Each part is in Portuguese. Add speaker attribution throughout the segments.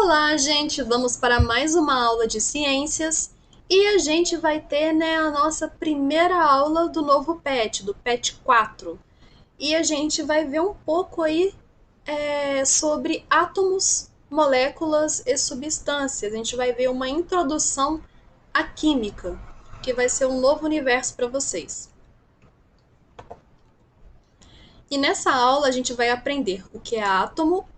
Speaker 1: Olá, gente! Vamos para mais uma aula de ciências e a gente vai ter, a nossa primeira aula do novo PET, do PET 4. E a gente vai ver um pouco aí sobre átomos, moléculas e substâncias. A gente vai ver uma introdução à química, que vai ser um novo universo para vocês. E nessa aula a gente vai aprender o que é átomo,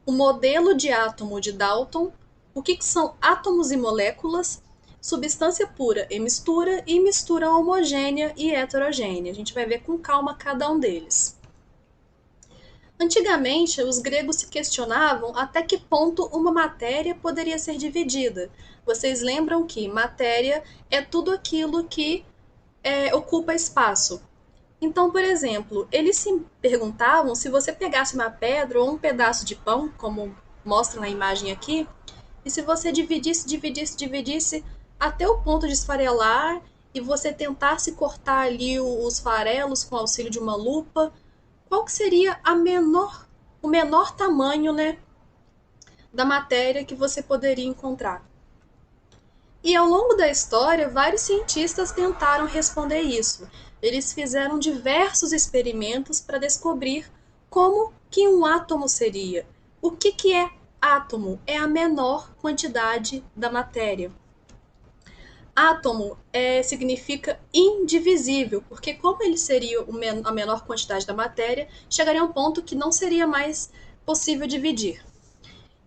Speaker 1: o modelo de átomo de Dalton, o que são átomos e moléculas, substância pura e mistura homogênea e heterogênea. A gente vai ver com calma cada um deles. Antigamente, os gregos se questionavam até que ponto uma matéria poderia ser dividida. Vocês lembram que matéria é tudo aquilo que ocupa espaço. Então, por exemplo, eles se perguntavam se você pegasse uma pedra ou um pedaço de pão, como mostra na imagem aqui, e se você dividisse até o ponto de esfarelar e você tentasse cortar ali os farelos com o auxílio de uma lupa, qual que seria o menor tamanho, da matéria que você poderia encontrar? E ao longo da história, vários cientistas tentaram responder isso. Eles fizeram diversos experimentos para descobrir como que um átomo seria. O que é átomo? É a menor quantidade da matéria. Átomo significa indivisível, porque como ele seria a menor quantidade da matéria, chegaria a um ponto que não seria mais possível dividir.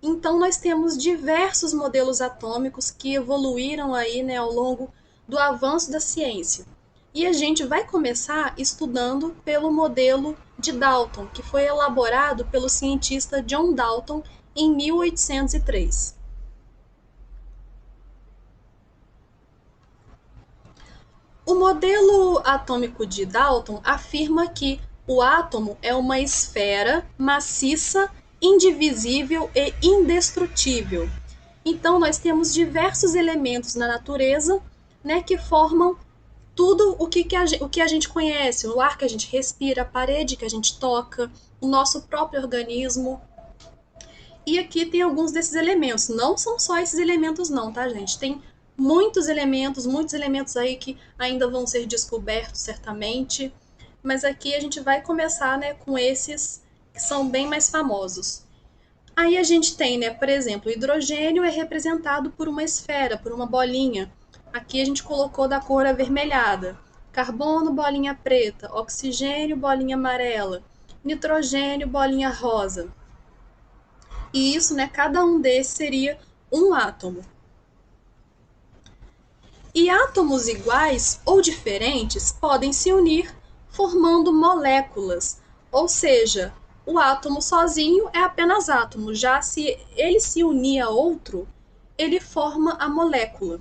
Speaker 1: Então, nós temos diversos modelos atômicos que evoluíram aí, ao longo do avanço da ciência. E a gente vai começar estudando pelo modelo de Dalton, que foi elaborado pelo cientista John Dalton em 1803. O modelo atômico de Dalton afirma que o átomo é uma esfera maciça, indivisível e indestrutível. Então, nós temos diversos elementos na natureza, que formam tudo o que a gente conhece, o ar que a gente respira, a parede que a gente toca, o nosso próprio organismo. E aqui tem alguns desses elementos. Não são só esses elementos não, tá, gente? Tem muitos elementos aí que ainda vão ser descobertos certamente. Mas aqui a gente vai começar, com esses que são bem mais famosos. Aí a gente tem, por exemplo, o hidrogênio é representado por uma esfera, por uma bolinha. Aqui a gente colocou da cor avermelhada. Carbono, bolinha preta. Oxigênio, bolinha amarela. Nitrogênio, bolinha rosa. E isso, cada um desses seria um átomo. E átomos iguais ou diferentes podem se unir formando moléculas, ou seja, o átomo sozinho é apenas átomo, já se ele se unir a outro, ele forma a molécula.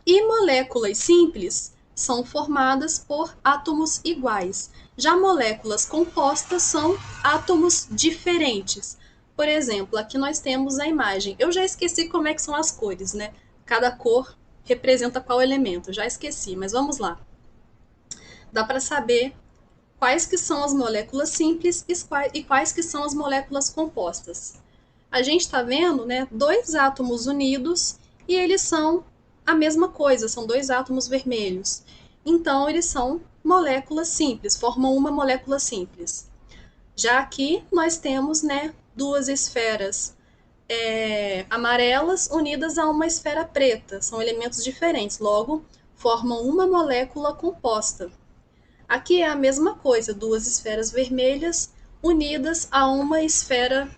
Speaker 1: E moléculas simples são formadas por átomos iguais. Já moléculas compostas são átomos diferentes. Por exemplo, aqui nós temos a imagem. Eu já esqueci como é que são as cores, Cada cor representa qual elemento. Eu já esqueci, mas vamos lá. Dá para saber quais que são as moléculas simples e quais que são as moléculas compostas. A gente está vendo, dois átomos unidos e eles são a mesma coisa, são dois átomos vermelhos. Então, eles são moléculas simples, formam uma molécula simples. Já aqui, nós temos, duas esferas amarelas unidas a uma esfera preta. São elementos diferentes, logo, formam uma molécula composta. Aqui é a mesma coisa, duas esferas vermelhas unidas a uma esfera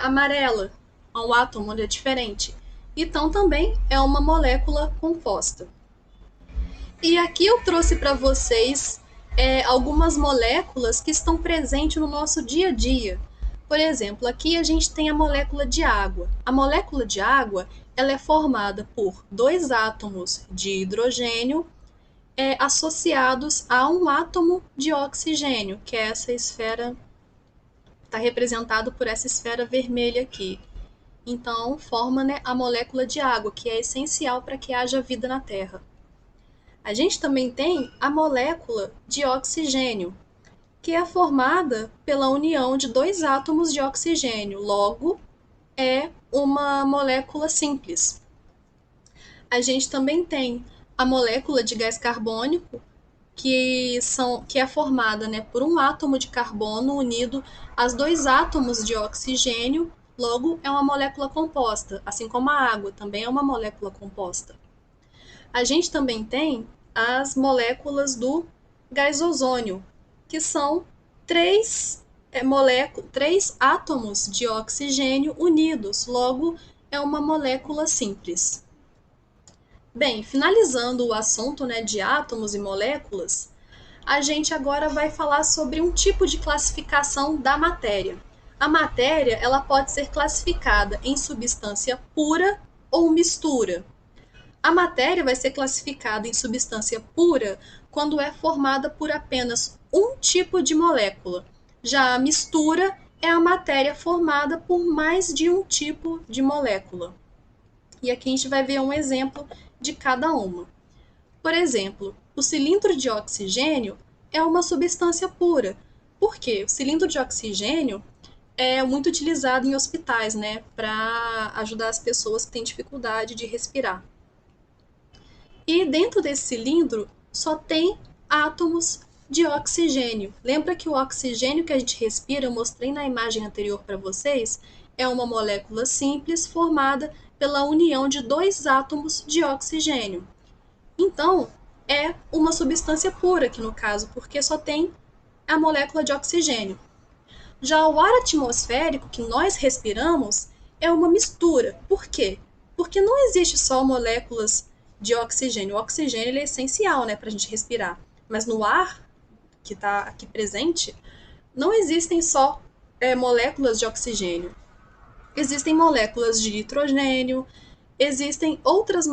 Speaker 1: amarela, a um átomo onde é diferente. Então, também é uma molécula composta. E aqui eu trouxe para vocês algumas moléculas que estão presentes no nosso dia a dia. Por exemplo, aqui a gente tem a molécula de água. A molécula de água ela é formada por dois átomos de hidrogênio associados a um átomo de oxigênio, que é essa esfera, está representado por essa esfera vermelha aqui. Então, forma a molécula de água, que é essencial para que haja vida na Terra. A gente também tem a molécula de oxigênio, que é formada pela união de dois átomos de oxigênio. Logo, é uma molécula simples. A gente também tem a molécula de gás carbônico, que é formada, né, por um átomo de carbono unido a dois átomos de oxigênio, logo é uma molécula composta, assim como a água também é uma molécula composta. A gente também tem as moléculas do gás ozônio, que são três átomos de oxigênio unidos, logo é uma molécula simples. Bem, finalizando o assunto, né, de átomos e moléculas, a gente agora vai falar sobre um tipo de classificação da matéria. A matéria, ela pode ser classificada em substância pura ou mistura. A matéria vai ser classificada em substância pura quando é formada por apenas um tipo de molécula. Já a mistura é a matéria formada por mais de um tipo de molécula. E aqui a gente vai ver um exemplo de cada uma. Por exemplo, o cilindro de oxigênio é uma substância pura. Por quê? O cilindro de oxigênio é muito utilizado em hospitais, né, para ajudar as pessoas que têm dificuldade de respirar. E dentro desse cilindro só tem átomos de oxigênio. Lembra que o oxigênio que a gente respira, eu mostrei na imagem anterior para vocês, é uma molécula simples formada pela união de dois átomos de oxigênio. Então, é uma substância pura aqui no caso, porque só tem a molécula de oxigênio. Já o ar atmosférico que nós respiramos é uma mistura. Por quê? Porque não existe só moléculas de oxigênio. O oxigênio ele é essencial, né, para a gente respirar. Mas no ar que está aqui presente, não existem só moléculas de oxigênio. Existem moléculas de nitrogênio, existem outras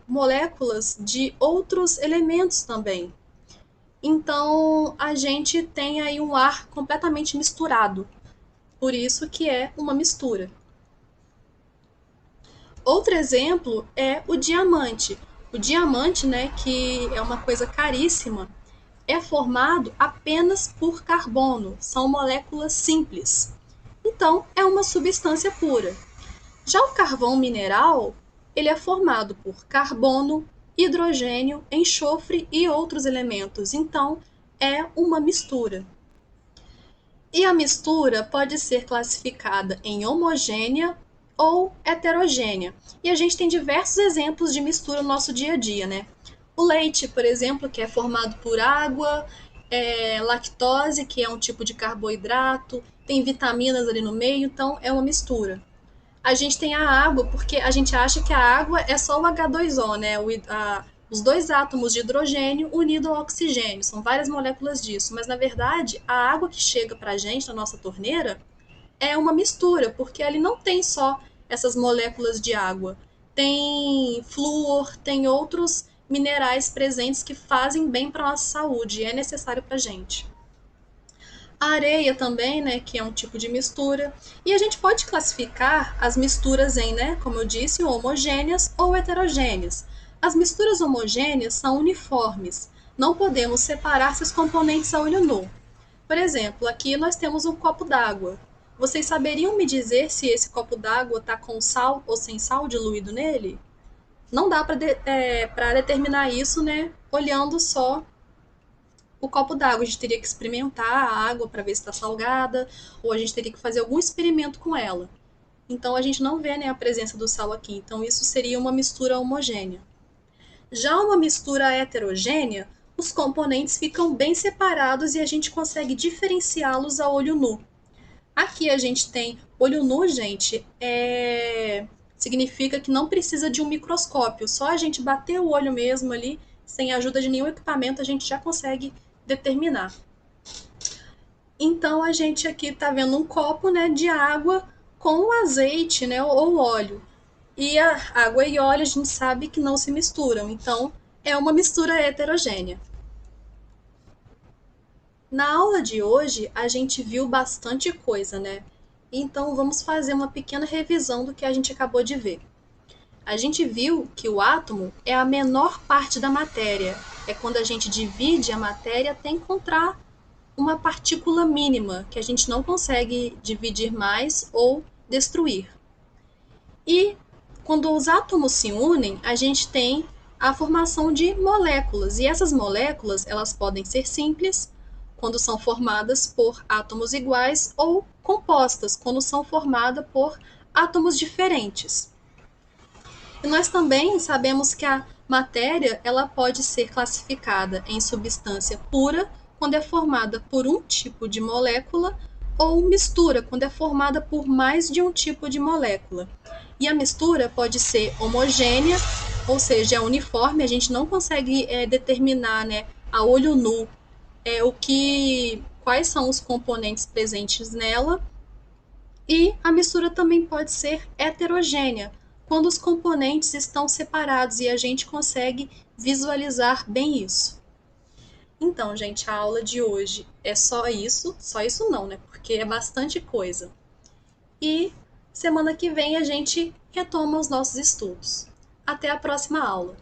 Speaker 1: moléculas de outros elementos também. Então, a gente tem aí um ar completamente misturado. Por isso que é uma mistura. Outro exemplo é o diamante. O diamante, né, que é uma coisa caríssima, é formado apenas por carbono. São moléculas simples. Então, é uma substância pura. Já o carvão mineral, ele é formado por carbono, hidrogênio, enxofre e outros elementos. Então, é uma mistura. E a mistura pode ser classificada em homogênea ou heterogênea. E a gente tem diversos exemplos de mistura no nosso dia a dia, né? O leite, por exemplo, que é formado por água, lactose, que é um tipo de carboidrato, tem vitaminas ali no meio, então é uma mistura. A gente tem a água, porque a gente acha que a água é só o H2O, né? Os dois átomos de hidrogênio unidos ao oxigênio. São várias moléculas disso. Mas, na verdade, a água que chega para a gente na nossa torneira é uma mistura, porque ali não tem só essas moléculas de água. Tem flúor, tem outros minerais presentes que fazem bem para a nossa saúde e é necessário para a gente. A areia também, né, que é um tipo de mistura. E a gente pode classificar as misturas em, né, como eu disse, homogêneas ou heterogêneas. As misturas homogêneas são uniformes. Não podemos separar seus componentes a olho nu. Por exemplo, aqui nós temos um copo d'água. Vocês saberiam me dizer se esse copo d'água está com sal ou sem sal diluído nele? Não dá para determinar isso, né, olhando só o copo d'água. A gente teria que experimentar a água para ver se está salgada, ou a gente teria que fazer algum experimento com ela. Então a gente não vê, né, a presença do sal aqui. Então isso seria uma mistura homogênea. Já uma mistura heterogênea, os componentes ficam bem separados e a gente consegue diferenciá-los a olho nu. Aqui a gente tem olho nu, gente, significa que não precisa de um microscópio, só a gente bater o olho mesmo ali, sem a ajuda de nenhum equipamento, a gente já consegue determinar. Então a gente aqui está vendo um copo, né, de água com azeite, né, ou óleo. E a água e óleo a gente sabe que não se misturam, então é uma mistura heterogênea. Na aula de hoje a gente viu bastante coisa, né? Então vamos fazer uma pequena revisão do que a gente acabou de ver. A gente viu que o átomo é a menor parte da matéria. É quando a gente divide a matéria até encontrar uma partícula mínima que a gente não consegue dividir mais ou destruir. E quando os átomos se unem, a gente tem a formação de moléculas. E essas moléculas, elas podem ser simples, quando são formadas por átomos iguais, ou compostas, quando são formadas por átomos diferentes. E nós também sabemos que a matéria ela pode ser classificada em substância pura, quando é formada por um tipo de molécula, ou mistura, quando é formada por mais de um tipo de molécula. E a mistura pode ser homogênea, ou seja, é uniforme, a gente não consegue determinar, né, a olho nu quais são os componentes presentes nela, e a mistura também pode ser heterogênea, quando os componentes estão separados e a gente consegue visualizar bem isso. Então, gente, a aula de hoje é só isso não, né? Porque é bastante coisa. E semana que vem a gente retoma os nossos estudos. Até a próxima aula!